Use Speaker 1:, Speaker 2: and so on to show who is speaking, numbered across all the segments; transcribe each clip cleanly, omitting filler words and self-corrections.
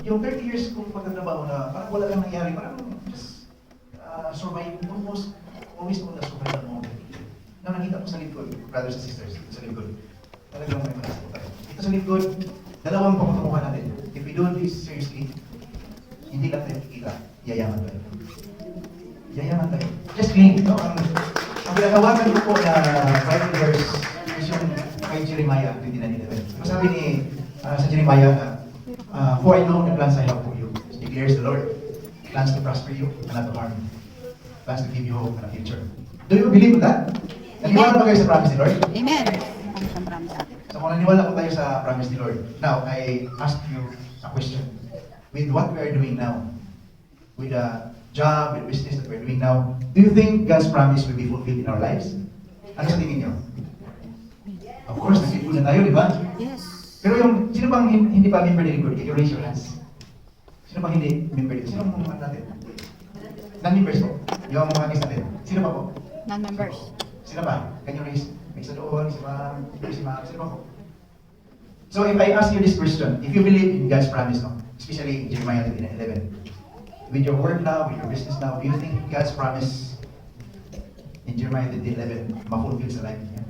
Speaker 1: yung 30 years kong pagtatrabaho na parang wala lang nangyari, parang just survive, always on the survival mode. Na nakita ko sa likod, brothers and sisters, sa likod, talagang may malas po tayo. Ito sa likod, dalawang pagkakamuha natin. If we do this seriously, hindi lang tayo kikita, yayaman tayo. Yayaman tayo. Just claim, no? Ang pinagawagan ko po na Bible verse is yung kay Jeremiah 29:11. Sabi ni sa Jeremiah na, for I know the plans I have for you, declares the Lord. Plans to prosper you and not to harm you. Plans to give you hope and a future. Do you believe in that? Naniwala ba kayo sa promise ni Lord?
Speaker 2: Amen.
Speaker 1: So kung naniwala po tayo sa promise ni Lord, now I ask you a question. With what we are doing now, with the job, with business that we're doing now, do you think God's promise will be fulfilled in our lives? Ano sa tingin niyo? Of course, nag-ikot na tayo, di ba?
Speaker 2: Yes.
Speaker 1: Pero yung, sino bang hindi pa member ni Likod? Can you raise your hands? Sino bang hindi member dito? Sino ang mga natin? Non-members po. Yung mga guys natin. Sino pa po?
Speaker 2: Non-members.
Speaker 1: Sino pa? Can you raise? May isa doon, si Ma'am, si Ma'am, sino pa po? So if I ask you this question, if you believe in God's promise, no? Especially in Jeremiah 11, with your work now, with your business now, do you think God's promise in Jeremiah 11 ma-fulfill sa life niya?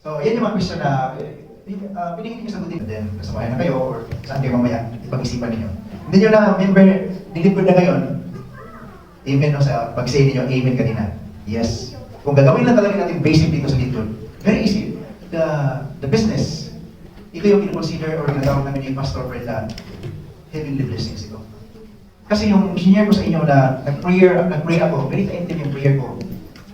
Speaker 1: So, yan yung mga question na pinigil niyo sagutin. Then, kasamayan na kayo or saan kayo mamaya, ipag-isipan ninyo. Hindi nyo na member, nilipod na ngayon, amen no, sa pag-say ninyo, amen kanina. Yes. Kung gagawin lang talaga natin basic dito sa Likod, very easy. The business, ito yung kinoconsider or ginatawag namin ni Pastor Fred na heavenly blessings ito. Kasi yung senior ko sa inyo na nag-pray ako, very attentive yung prayer ko.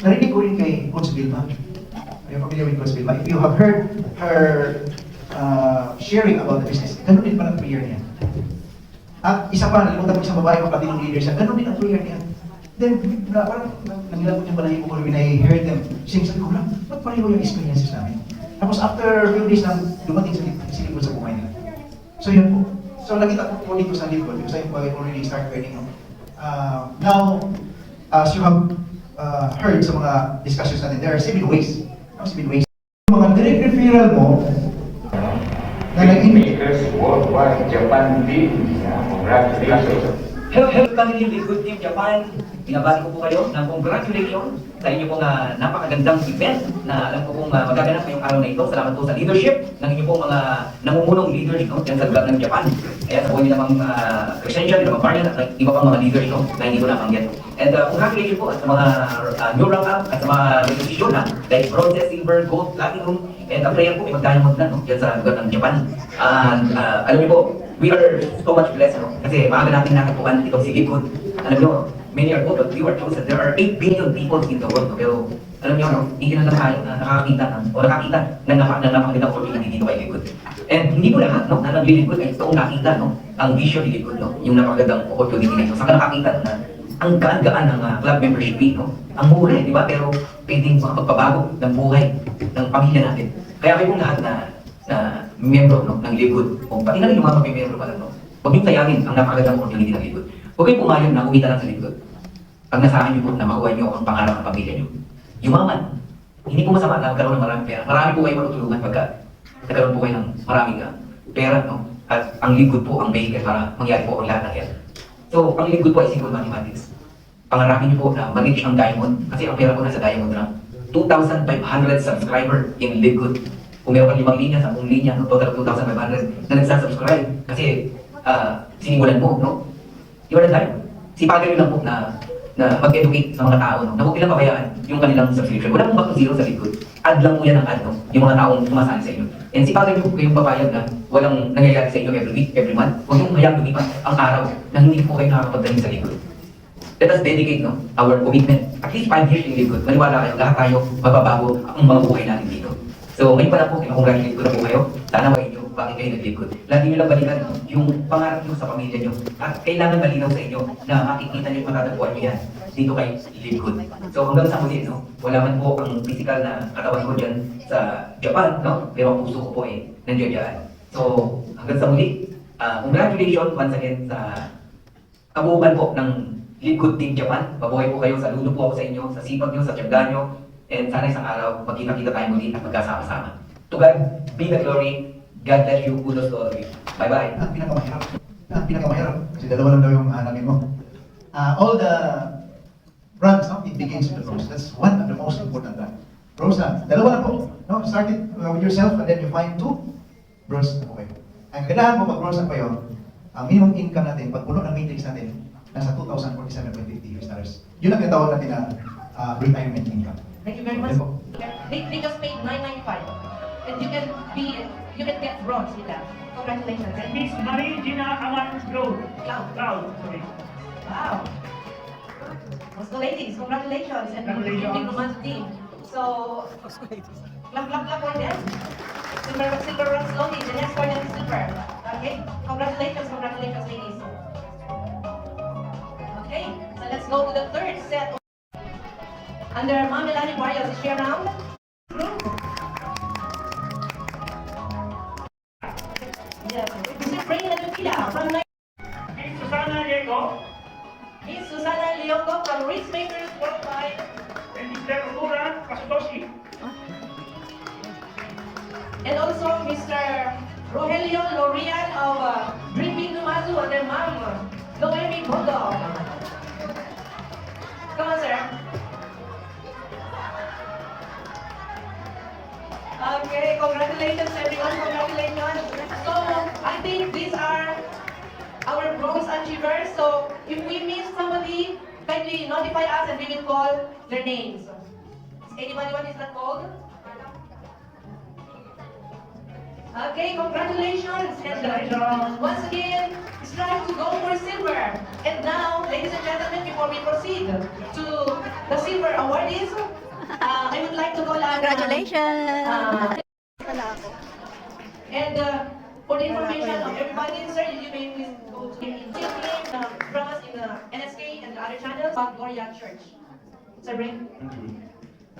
Speaker 1: Narinig ko rin kay Coach Vilma. Are you familiar with Coach Vilma? If you have heard her sharing about the business, ganun din pa ng prayer niya. At isa pa, nalimutan ko isang babae kapatid ng leader siya, ganun din ang prayer niya. Then, parang nangilabot yung balahibo ko when I heard them sing, sabi ko lang, ba't pareho yung experiences namin? Tapos after few days nang dumating si Likod sa buhay nila. So yun po. So nakita ko po dito sa Likod because I already start learning. Now, as you have heard sa mga discussions natin, there are 7 ways. 7 ways. Mga direct referral mo na
Speaker 3: Makers Worldwide Japan team. Congratulations.
Speaker 4: Hello family, Likod Team Japan. Binabati ko po kayo ng congratulations sa inyo pong napakagandang event na alam ko pong magaganap ngayong araw na ito. Salamat po sa leadership ng inyo pong mga namumunong leaders no, dyan sa lugar ng Japan. Kaya sa po hindi namang Crescentia, hindi namang Marian at iba pang mga leaders no, na hindi ko napanggit. And congratulations po at sa mga new rank-up at sa mga recognition na like bronze, silver, gold, platinum. And ang prayer po ay mag-diamond na no, dyan sa lugar ng Japan. And alam niyo po, we are so much blessed no, kasi maaga natin nakatuan itong si Likod. Alam niyo, many are good, but we were chosen. There are 8 billion people in the world. No? Pero alam niyo, no, hindi na lang tayo na nakakita o nakakita ng napakagandang opportunity dito kay Likod. And hindi po lahat no, na naglilingkod ay ito nakita no, ang vision ni Likod, no, yung napakagandang opportunity nito. Saka nakakita na ang gaan-gaan ng club membership fee, no? Ang mura, di ba? Pero pwedeng makapagpabago ng buhay ng pamilya natin. Kaya kayo pong lahat na miyembro no, ng Likod, o pati na rin yung mga miyembro pa lang, no? Huwag niyong sayangin ang napakagandang opportunity ng Likod. Huwag kayong pumayag na kumita lang sa Likod. Pag nasahan niyo po na makuha niyo ang pangarap ng pamilya niyo. Yumaman. Hindi po masama na magkaroon ng maraming pera. Marami po kayo matutulungan pagka nagkaroon po kayo ng maraming pera, no? At ang Likod po ang vehicle para mangyari po ang lahat ng yan. So, ang Likod po ay simple mathematics. Pangarapin niyo po na mag-reach ang diamond kasi ang pera po nasa diamond na 2,500 subscriber in Likod. Kung meron kang 5 linya, 10 linya, no? Total 2,500 na nagsasubscribe kasi sinimulan mo, no? Di ba na tayo? Sipagan nyo lang po na mag-educate sa mga tao, no? Na huwag nilang pabayaan yung kanilang subscription. Wala pong back to zero sa Likod. Add lang mo yan ang add, no? Yung mga taong sumasali sa inyo. And sipagan nyo po kayong papayag na walang nangyayari sa inyo every week, every month. Huwag yung hayang lumipas ang araw na hindi po kayo nakakapagdating sa Likod. Let us dedicate no, our commitment. At least 5 years in Likod. Maniwala kayo, lahat tayo mababago ang mga buhay natin dito. So ngayon pa lang po, kinakongratulate ko na po kayo. Sana kayo bakit kayo nag-Likod. Lagi nyo lang balikan yung pangarap nyo sa pamilya nyo. At kailangan malinaw sa inyo na makikita nyo at matatagpuan nyo yan dito kay Likod. So hanggang sa muli, no, wala man po ang physical na katawan ko dyan sa Japan, no? Pero ang puso ko po eh, nandiyan dyan. So hanggang sa muli, congratulations once again sa kabuuan po ng Likod Team Japan. Mabuhay po kayo, saludo po ako sa inyo, sa sipag nyo, sa tiyaga nyo. And sana isang araw, magkita-kita tayo muli at magkasama-sama. To God be the glory. God bless you. Kudos to all of you. Bye-bye.
Speaker 1: Ang pinakamahirap, kasi dalawa lang daw yung hanapin mo. All the brands, no, it begins with the rose. That's one of the most important brand. Rose lang. Dalawa lang po. No? Start it with yourself and then you find two. Rose na po kayo. Ang ganahan mo pag rose na kayo, ang minimum income natin, pag puno ng matrix natin, nasa 2,047.50 US dollars. Yun ang tinatawag natin na retirement income.
Speaker 2: Thank you very much. They just paid $995, and you can get bronze with that. Congratulations.
Speaker 5: And Miss Marie Gina Aman Cloud. Sorry.
Speaker 2: Wow. So ladies, congratulations and
Speaker 5: Congratulations.
Speaker 2: big romance team. So clap for them. Silver runs slowly. The next one is silver. Okay. Congratulations, ladies. Okay. So let's go to the third set. Under Mamelani Barrios, is she around? Yes. This is Raina Lupita from
Speaker 5: Miss Susana Diego.
Speaker 2: Miss Susana Leongo from Riskmakers Worldwide.
Speaker 5: And Mr. Rura Kasutoshi.
Speaker 2: And also Mr. Rogelio Lorian of Dreaming Numazu and their mom, Noemi Bodo. Come on, sir. Okay, congratulations everyone, congratulations. So, I think these are our bronze achievers. So, if we miss somebody, kindly notify us and we will call their names. Is anyone is not called? Okay, congratulations. And once again, strive to go for silver. And now, ladies and gentlemen, before we proceed to the silver awardees, I would like to call on...
Speaker 6: Congratulations!
Speaker 2: And for the information of everybody, sir, you may please go to from us in the NSK and the other channels of Gloria Church. Sir, bring.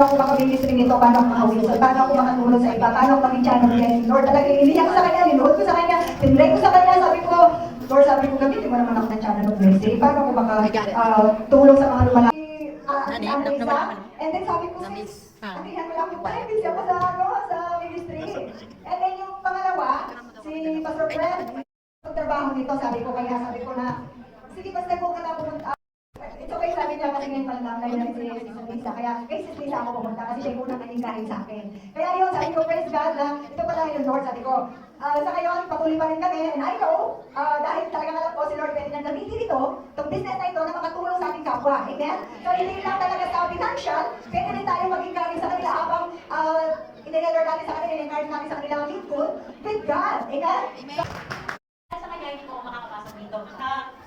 Speaker 6: Ako makabilis rin ito, paano ako makawin, paano ako makatulong sa iba, paano ako maging channel niya, Lord, talagang iniyak ko sa kanya, linuhod ko sa kanya, tinlay ko sa kanya, sabi ko, Lord, sabi ko, gamitin mo naman ako ng channel of blessing, paano ako tulong sa mga lumalaki. And then sabi ko, atihan mo lang yung time, busy ako sa ministry. And then yung pangalawa, si Pastor Fred, yung trabaho nito, sabi ko na, sige, basta ko ka na pumunta. Ito kayo sabi niya kasi ngayon palang lang na si Lisa. Kaya kay si Lisa ako pumunta kasi siya yung unang naging sa akin. Kaya yun, sabi ko, praise God na ito pala yung Lord. Sabi ko, sa ngayon, patuloy pa rin kami. And I know, dahil talagang alam ko si Lord pwede nang gamitin ito, itong business na ito na makatulong sa ating kapwa. Amen? So hindi lang talaga sa financial, pwede rin tayo maging kami sa kanila habang in-encourage natin sa kanila, in-encourage natin sa kanila live good with God. Amen?
Speaker 7: Sa kanya, hindi po ako makakapasok dito.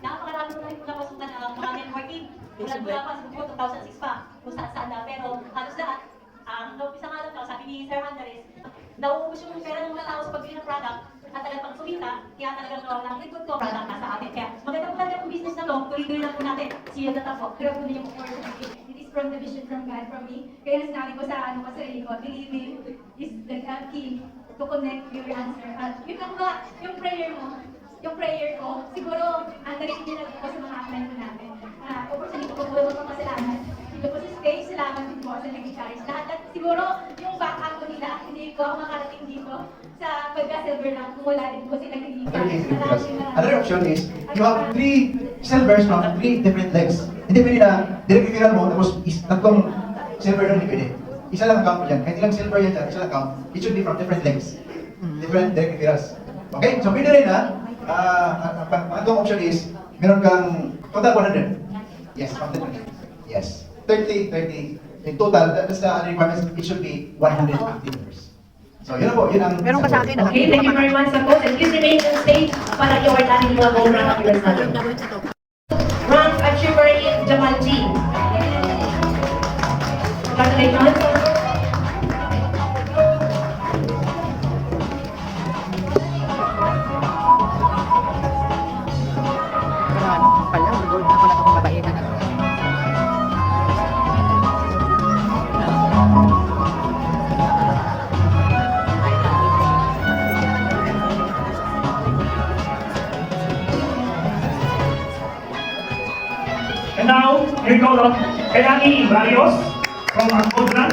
Speaker 7: Napakarami ko rin po napasukan ng mga networking. Mula pa, siguro 2006 pa, kung saan na. Pero halos lahat, hanggang umpisa nga lang daw, sabi ni Sir Andres, nauubos yung pera ng mga tao sa pagbili ng product at talagang pag sumita, kaya talagang lang likod ko, product nasa atin. Kaya maganda po talaga yung business na to, tuloy-tuloy lang po natin. See you at the top po. Pero po na yung opportunity.
Speaker 8: It is from the vision from God from me. Kaya sinabi ko sa ano ko sa sarili ko, believing is the key to connect your answer. At yun ako ba, yung prayer ko, siguro, andarin din ako sa mga apply ko natin. Opportunity ko po magpapasalamat. Dito po sa stage, salamat din po sa nag-charis. Lahat at siguro, yung backup ko nila, hindi ko ako makarating dito sa pagka-silver lang kung wala din po sila nag-charis.
Speaker 1: Another option is, you have 3 silvers from 3 different legs. Hindi pwede na, direct referral mo, tapos tatlong silver lang, hindi pwede. Isa lang account mo dyan. Kahit ilang silver yan dyan, isa lang account, it should be from different legs. Different direct referrals. Okay? So pwede rin ha, pangatong option is, meron kang total 100. Yes, from different legs. Yes. 30. In total, that's the requirements, it should be 100 active members. So yun na po, yun ang...
Speaker 6: Meron ka sa akin,
Speaker 2: Okay, thank you very much, sir. And please remain on stage para i-award natin yung mga gold rank achievers natin. Rank achiever in Jamal G. Congratulations.
Speaker 5: And now, we call on Elani Barrios from Alcodra.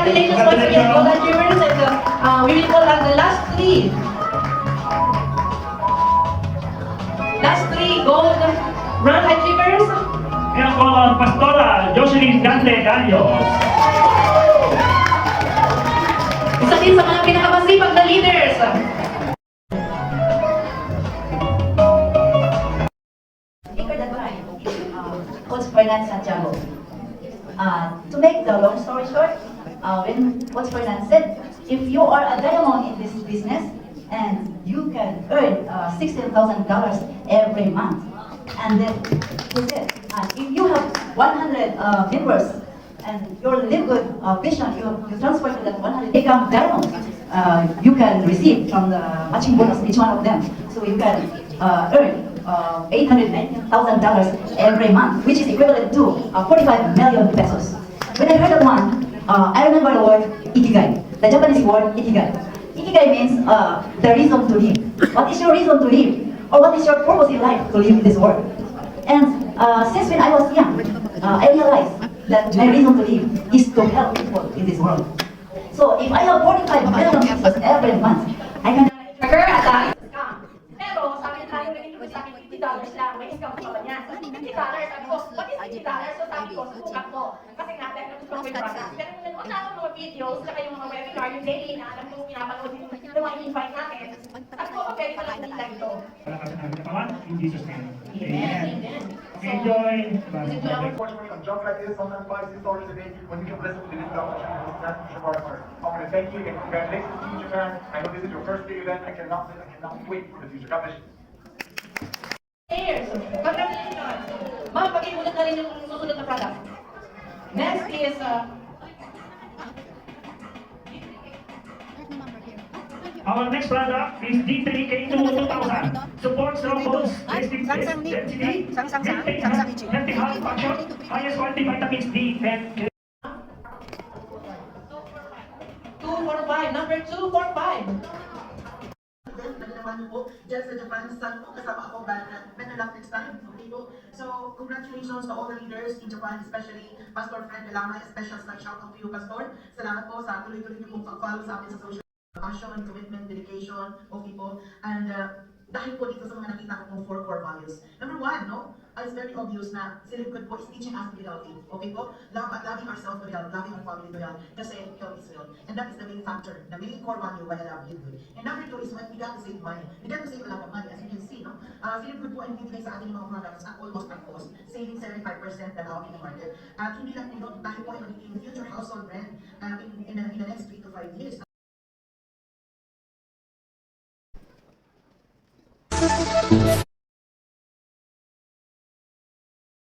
Speaker 2: Congratulations once again, gold achievers, and we will call on the last three. Last three gold bronze achievers.
Speaker 5: Kaya ko ang Pastora Jocelyn Dante Galios.
Speaker 2: Isa din sa mga pinakamasipag na leaders.
Speaker 6: Speaker Dagmay, Coach Fernand Santiago. To make the long story short, when Coach Fernand said, if you are a diamond in this business and you can earn $16,000 every month, and then he said, if you have 100 members and your live good vision, you transfer to that 100 become diamonds, you can receive from the matching bonus each one of them. So you can earn $819,000 every month, which is equivalent to 45 million pesos. When I heard that one, I remember the word ikigai, the Japanese word ikigai. Ikigai means the reason to live. What is your reason to live? Or what is your purpose in life to live in this world? And since when I was young, I realized that my reason to live is to help people in this world. So if I have 45 million pesos every month, I can
Speaker 8: Trigger at scam. Pero sa akin, ayaw naging sa akin, $50 lang, may scam pa ba niya? $50, sabi ko, what is $50? So sabi ko, susukat ko. Kasi nga, dahil natutuwa ko yung product. Pero kung nanood na ako ng mga videos, saka yung mga webinar, yung daily na alam kong pinapanood yung mga invite natin, sabi ko, okay, parang hindi lang ito.
Speaker 5: Palakasan namin ang Panginoon, in Jesus' name.
Speaker 2: Amen. Amen.
Speaker 5: Okay, enjoy.
Speaker 9: Unfortunately, on jobs like this, sometimes $5-6 a day, when we can listen to this job, that's for part of our. I want to thank you and congratulations to you, Japan. I know this is your first big event. I cannot wait for the future. God bless you.
Speaker 2: Cheers! Congratulations! Ma'am, pakiulit na rin yung susunod na product. Next is,
Speaker 5: Our next product is D3K2 2000. Supports thrombones, density, healthy heart function, highest quality vitamins D, and
Speaker 2: 245. Number 245.
Speaker 10: Naman po, dyan sa Japan, saan po kasama ako better luck next time. Okay po? So, congratulations to all the leaders in Japan, especially Pastor Fred Delama, special shout out to you, Pastor. Salamat po sa tuloy-tuloy niyo pong pag-follow sa amin sa social passion, commitment, dedication, okay po. And dahil po dito sa mga nakita ko pong 4 core values. Number 1, no? It's very obvious na si Live Good po is teaching us to be healthy. Okay po? Loving ourselves to be healthy, loving our family to health. Kasi health is real. And that is the main factor, the main core value why I love Live Good. And number 2 is when we got to save money. We got to save a lot of money, as you can see, no? Si Live Good po ay bibigay sa ating mga products at almost at cost, saving 75% na out in the market. At hindi lang po dahil po ay magiging future household brand in the next 3 to 5 years.